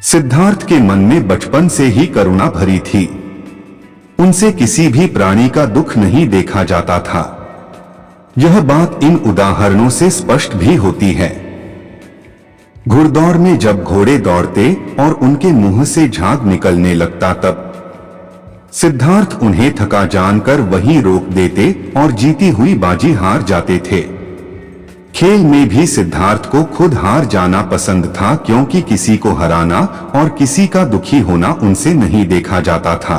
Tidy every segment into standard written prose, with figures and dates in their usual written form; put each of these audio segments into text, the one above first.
सिद्धार्थ के मन में बचपन से ही करुणा भरी थी। उनसे किसी भी प्राणी का दुख नहीं देखा जाता था। यह बात इन उदाहरणों से स्पष्ट भी होती है। घुड़दौड़ में जब घोड़े दौड़ते और उनके मुंह से झाग निकलने लगता तब सिद्धार्थ उन्हें थका जानकर वहीं रोक देते और जीती हुई बाजी हार जाते थे। खेल में भी सिद्धार्थ को खुद हार जाना पसंद था, क्योंकि किसी को हराना और किसी का दुखी होना उनसे नहीं देखा जाता था।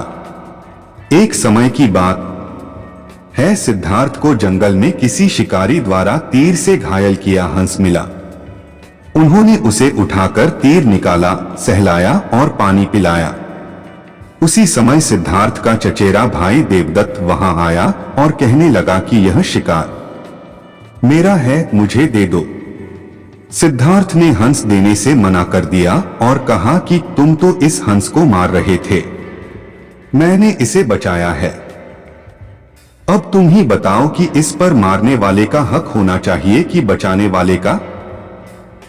एक समय की बात है, सिद्धार्थ को जंगल में किसी शिकारी द्वारा तीर से घायल किया हंस मिला। उन्होंने उसे उठाकर तीर निकाला, सहलाया और पानी पिलाया। उसी समय सिद्धार्थ का चचेरा भाई देवदत्त वहां आया और कहने लगा कि यह शिकार मेरा है, मुझे दे दो। सिद्धार्थ ने हंस देने से मना कर दिया और कहा कि तुम तो इस हंस को मार रहे थे, मैंने इसे बचाया है। अब तुम ही बताओ कि इस पर मारने वाले का हक होना चाहिए कि बचाने वाले का।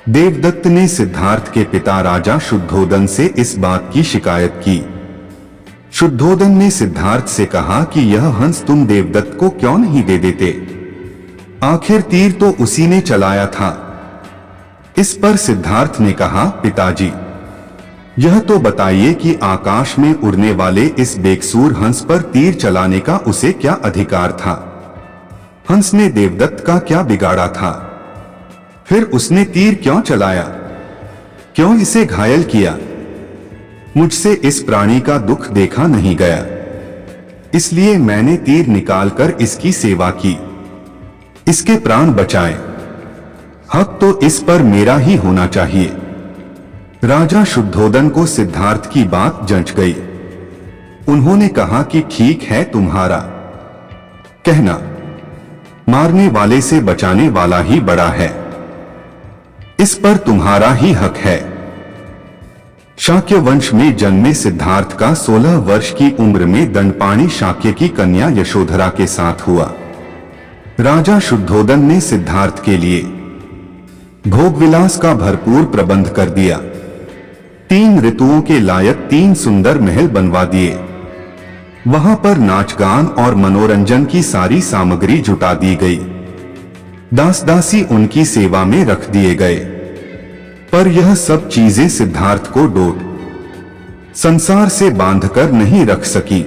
देवदत्त ने सिद्धार्थ के पिता राजा शुद्धोदन से इस बात की शिकायत की। शुद्धोदन ने सिद्धार्थ से कहा कि यह हंस तुम देवदत्त को क्यों नहीं दे देते, आखिर तीर तो उसी ने चलाया था। इस पर सिद्धार्थ ने कहा, पिताजी यह तो बताइए कि आकाश में उड़ने वाले इस बेकसूर हंस पर तीर चलाने का उसे क्या अधिकार था। हंस ने देवदत्त का क्या बिगाड़ा था, फिर उसने तीर क्यों चलाया, क्यों इसे घायल किया। मुझसे इस प्राणी का दुख देखा नहीं गया, इसलिए मैंने तीर निकालकर इसकी सेवा की, इसके प्राण बचाए। हक तो इस पर मेरा ही होना चाहिए। राजा शुद्धोदन को सिद्धार्थ की बात जंच गई। उन्होंने कहा कि ठीक है, तुम्हारा कहना, मारने वाले से बचाने वाला ही बड़ा है, इस पर तुम्हारा ही हक है। शाक्य वंश में जन्मे सिद्धार्थ का 16 वर्ष की उम्र में दंडपाणी शाक्य की कन्या यशोधरा के साथ हुआ। राजा शुद्धोदन ने सिद्धार्थ के लिए भोग विलास का भरपूर प्रबंध कर दिया। 3 ऋतुओं के लायक 3 सुंदर महल बनवा दिए। वहां पर नाच गान और मनोरंजन की सारी सामग्री जुटा दी गई। दास दासी उनकी सेवा में रख दिए गए। पर यह सब चीजें सिद्धार्थ को डोट संसार से बांधकर नहीं रख सकी।